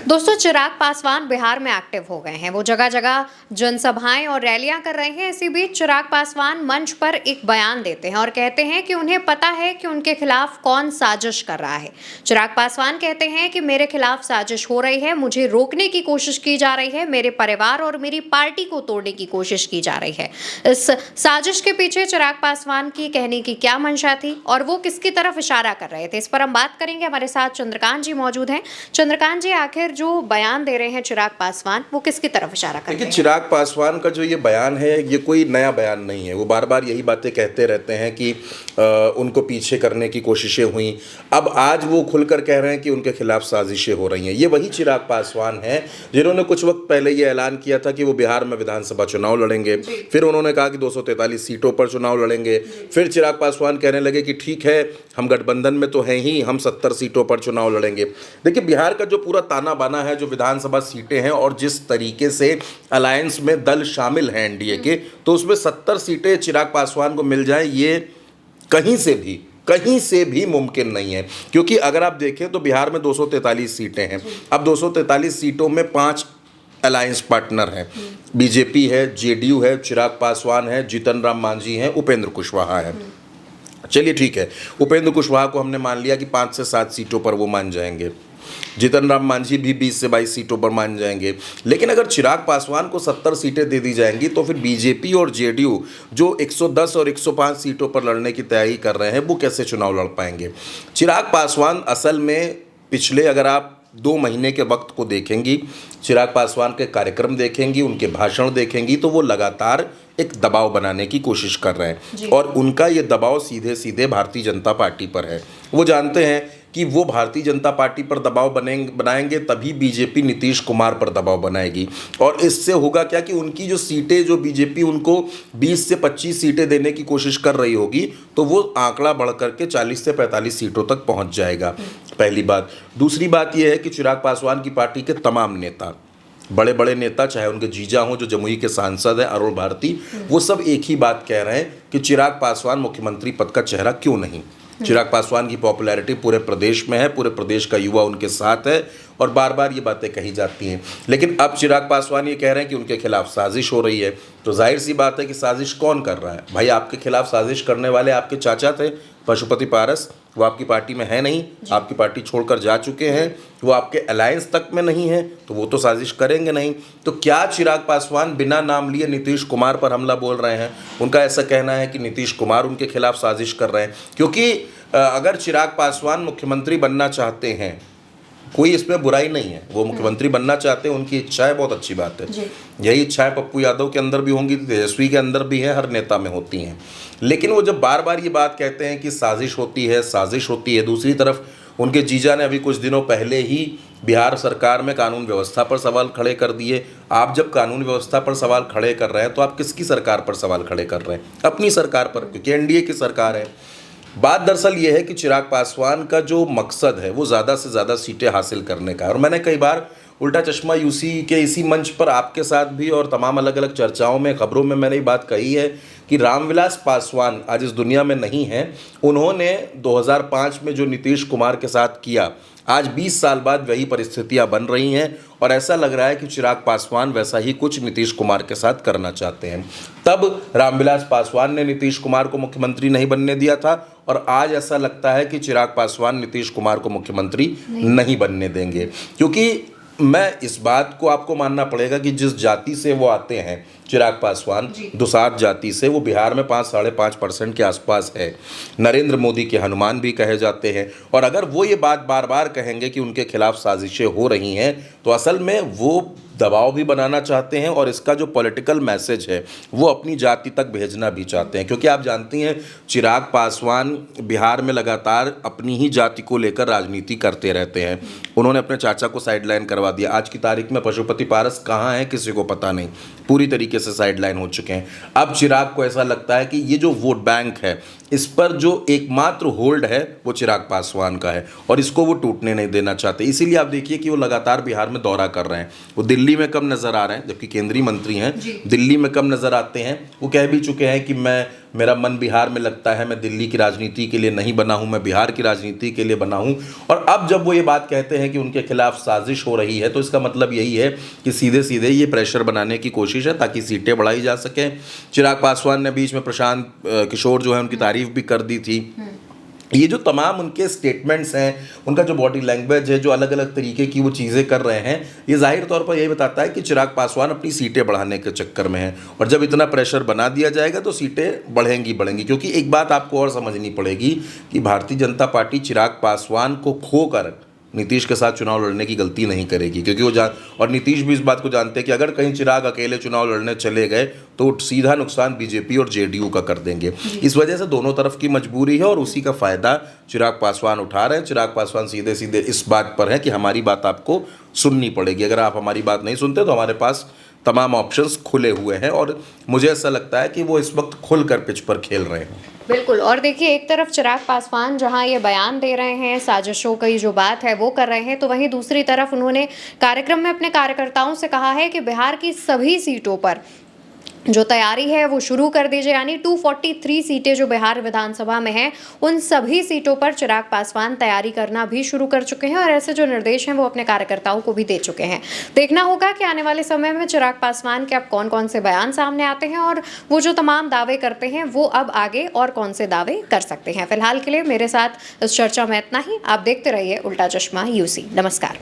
दोस्तों, चिराग पासवान बिहार में एक्टिव हो गए हैं। वो जगह जगह जनसभाएं और रैलियां कर रहे हैं। इसी बीच चिराग पासवान मंच पर एक बयान देते हैं और कहते हैं कि उन्हें पता है कि उनके खिलाफ कौन साजिश कर रहा है। चिराग पासवान कहते हैं कि मेरे खिलाफ साजिश हो रही है, मुझे रोकने की कोशिश की जा रही है, मेरे परिवार और मेरी पार्टी को तोड़ने की कोशिश की जा रही है। इस साजिश के पीछे चिराग पासवान की कहने की क्या मंशा थी और वो किसकी तरफ इशारा कर रहे थे, इस पर हम बात करेंगे। हमारे साथ चंद्रकांत जी मौजूद हैं। चंद्रकांत जी, आखिर जो बयान दे रहे हैं चिराग पासवान, वो किसकी तरफ इशारा कर रहे देखिए, हैं? चिराग पासवान का जो ये बयान है, ये कोई नया बयान नहीं है। वो बार बार यही बातें कहते रहते हैं कि उनको पीछे करने की कोशिशें हुई। अब आज वो खुलकर कह रहे हैं कि उनके खिलाफ साजिशें हो रही हैं। ये वही चिराग पासवान हैं जिन्होंने कुछ वक्त पहले ये ऐलान किया था कि वो बिहार में विधानसभा चुनाव लड़ेंगे। फिर उन्होंने कहा कि 243 सीटों पर चुनाव लड़ेंगे। फिर चिराग पासवान कहने लगे कि ठीक है, हम गठबंधन में तो हैं ही, हम 70 सीटों पर चुनाव लड़ेंगे। देखिए, बिहार का जो पूरा ताना बाना है, जो विधानसभा सीटें हैं और जिस तरीके से अलायंस में दल शामिल हैं एनडीए के, तो उसमें 70 सीटें चिराग पासवान को मिल जाएं, ये कहीं से भी मुमकिन नहीं है। क्योंकि अगर आप देखें तो बिहार में 243 सीटें हैं। अब 243 सीटों में 5 अलायंस पार्टनर हैं। बीजेपी है, जेडीयू है, चिराग पासवान है, जीतन राम मांझी हैं, उपेंद्र कुशवाहा है। चलिए ठीक है, उपेंद्र कुशवाहा को हमने मान लिया कि 5 से 7 सीटों पर वो मान जाएंगे। जीतन राम मांझी भी 20 से 22 सीटों पर मान जाएंगे। लेकिन अगर चिराग पासवान को 70 सीटें दे दी जाएंगी तो फिर बीजेपी और जेडीयू जो 110 और 105 सीटों पर लड़ने की तैयारी कर रहे हैं, वो कैसे चुनाव लड़ पाएंगे? चिराग पासवान असल में पिछले, अगर आप 2 महीने के वक्त को देखेंगी, चिराग पासवान के कार्यक्रम देखेंगी, उनके भाषण देखेंगी, तो वो लगातार एक दबाव बनाने की कोशिश कर रहे हैं और उनका ये दबाव सीधे सीधे भारतीय जनता पार्टी पर है। वो जानते हैं कि वो भारतीय जनता पार्टी पर दबाव बनाएंगे तभी बीजेपी नीतीश कुमार पर दबाव बनाएगी। और इससे होगा क्या कि उनकी जो सीटें, जो बीजेपी उनको 20 से 25 सीटें देने की कोशिश कर रही होगी, तो वो आंकड़ा बढ़ करके 40 से 45 सीटों तक पहुंच जाएगा। पहली बात। दूसरी बात यह है कि चिराग पासवान की पार्टी के तमाम नेता, बड़े बड़े नेता, चाहे उनके जीजा हों जो जमुई के सांसद हैं अरुण भारती, वो सब एक ही बात कह रहे हैं कि चिराग पासवान मुख्यमंत्री पद का चेहरा क्यों नहीं। चिराग पासवान की पॉपुलैरिटी पूरे प्रदेश में है, पूरे प्रदेश का युवा उनके साथ है और बार बार ये बातें कही जाती हैं। लेकिन अब चिराग पासवान ये कह रहे हैं कि उनके खिलाफ साजिश हो रही है। तो जाहिर सी बात है कि साजिश कौन कर रहा है? भाई, आपके खिलाफ साजिश करने वाले आपके चाचा थे पशुपति पारस, वो आपकी पार्टी में है नहीं, आपकी पार्टी छोड़कर जा चुके हैं, वो आपके अलायंस तक में नहीं है, तो वो तो साजिश करेंगे नहीं। तो क्या चिराग पासवान बिना नाम लिए नीतीश कुमार पर हमला बोल रहे हैं? उनका ऐसा कहना है कि नीतीश कुमार उनके खिलाफ साजिश कर रहे हैं। क्योंकि अगर चिराग पासवान मुख्यमंत्री बनना चाहते हैं, कोई इसमें बुराई नहीं है, वो मुख्यमंत्री बनना चाहते हैं, उनकी इच्छा है, बहुत अच्छी बात है। यही इच्छाएं पप्पू यादव के अंदर भी होंगी, तेजस्वी के अंदर भी है, हर नेता में होती हैं। लेकिन वो जब बार बार ये बात कहते हैं कि साजिश होती है, साजिश होती है, दूसरी तरफ उनके जीजा ने अभी कुछ दिनों पहले ही बिहार सरकार में कानून व्यवस्था पर सवाल खड़े कर दिए। आप जब कानून व्यवस्था पर सवाल खड़े कर रहे हैं तो आप किसकी सरकार पर सवाल खड़े कर रहे हैं? अपनी सरकार पर, क्योंकि एनडीए की सरकार है। बात दरअसल ये है कि चिराग पासवान का जो मकसद है वो ज़्यादा से ज़्यादा सीटें हासिल करने का है। और मैंने कई बार उल्टा चश्मा यूसी के इसी मंच पर आपके साथ भी और तमाम अलग अलग चर्चाओं में, खबरों में मैंने ये बात कही है कि रामविलास पासवान आज इस दुनिया में नहीं हैं। उन्होंने 2005 में जो नीतीश कुमार के साथ किया, आज 20 साल बाद वही परिस्थितियां बन रही हैं और ऐसा लग रहा है कि चिराग पासवान वैसा ही कुछ नीतीश कुमार के साथ करना चाहते हैं। तब रामविलास पासवान ने नीतीश कुमार को मुख्यमंत्री नहीं बनने दिया था और आज ऐसा लगता है कि चिराग पासवान नीतीश कुमार को मुख्यमंत्री नहीं बनने देंगे। क्योंकि मैं इस बात को आपको मानना पड़ेगा कि जिस जाति से वो आते हैं, चिराग पासवान दुसाध जाति से, वो बिहार में 5-5.5% के आसपास है। नरेंद्र मोदी के हनुमान भी कहे जाते हैं। और अगर वो ये बात बार बार कहेंगे कि उनके खिलाफ साजिशें हो रही हैं, तो असल में वो दबाव भी बनाना चाहते हैं और इसका जो पॉलिटिकल मैसेज है वो अपनी जाति तक भेजना भी चाहते हैं। क्योंकि आप जानती हैं, चिराग पासवान बिहार में लगातार अपनी ही जाति को लेकर राजनीति करते रहते हैं। उन्होंने अपने चाचा को साइडलाइन करवा दिया। आज की तारीख में पशुपति पारस कहाँ है किसी को पता नहीं, पूरी तरीके से साइडलाइन हो चुके हैं। अब चिराग को ऐसा लगता है कि ये जो वोट बैंक है, इस पर जो एकमात्र होल्ड है वो चिराग पासवान का है और इसको वो टूटने नहीं देना चाहते। इसीलिए आप देखिए कि वो लगातार बिहार में दौरा कर रहे हैं। वो दिल्ली में कम नज़र आ रहे हैं, जबकि केंद्रीय मंत्री हैं, दिल्ली में कम नज़र आते हैं। वो कह भी चुके हैं कि मैं मेरा मन बिहार में लगता है, मैं दिल्ली की राजनीति के लिए नहीं बना हूँ, मैं बिहार की राजनीति के लिए बना हूँ। और अब जब वो ये बात कहते हैं कि उनके खिलाफ साजिश हो रही है, तो इसका मतलब यही है कि सीधे सीधे ये प्रेशर बनाने की कोशिश है ताकि सीटें बढ़ाई जा सकें। चिराग पासवान ने बीच में प्रशांत किशोर जो है उनकी तारीफ भी कर दी थी। ये जो तमाम उनके स्टेटमेंट्स हैं, उनका जो बॉडी लैंग्वेज है, जो अलग अलग तरीके की वो चीज़ें कर रहे हैं, ये जाहिर तौर पर यही बताता है कि चिराग पासवान अपनी सीटें बढ़ाने के चक्कर में हैं। और जब इतना प्रेशर बना दिया जाएगा तो सीटें बढ़ेंगी। क्योंकि एक बात आपको और समझनी पड़ेगी कि भारतीय जनता पार्टी चिराग पासवान को खोकर नीतीश के साथ चुनाव लड़ने की गलती नहीं करेगी, क्योंकि वो और नीतीश भी इस बात को जानते हैं कि अगर कहीं चिराग अकेले चुनाव लड़ने चले गए तो सीधा नुकसान बीजेपी और जेडीयू का कर देंगे। इस वजह से दोनों तरफ की मजबूरी है और उसी का फ़ायदा चिराग पासवान उठा रहे हैं। चिराग पासवान सीधे सीधे इस बात पर है कि हमारी बात आपको सुननी पड़ेगी, अगर आप हमारी बात नहीं सुनते तो हमारे पास तमाम ऑप्शंस खुले हुए हैं। और मुझे ऐसा लगता है कि वो इस वक्त खुलकर पिच पर खेल रहे हैं। बिल्कुल। और देखिए, एक तरफ चिराग पासवान जहां ये बयान दे रहे हैं, साजिशों की जो बात है वो कर रहे हैं, तो वहीं दूसरी तरफ उन्होंने कार्यक्रम में अपने कार्यकर्ताओं से कहा है कि बिहार की सभी सीटों पर जो तैयारी है वो शुरू कर दीजिए। यानी 243 सीटें जो बिहार विधानसभा में हैं, उन सभी सीटों पर चिराग पासवान तैयारी करना भी शुरू कर चुके हैं और ऐसे जो निर्देश हैं वो अपने कार्यकर्ताओं को भी दे चुके हैं। देखना होगा कि आने वाले समय में चिराग पासवान के अब कौन कौन से बयान सामने आते हैं और वो जो तमाम दावे करते हैं वो अब आगे और कौन से दावे कर सकते हैं। फिलहाल के लिए मेरे साथ इस चर्चा में इतना ही। आप देखते रहिए उल्टा चश्मा यूसी। नमस्कार।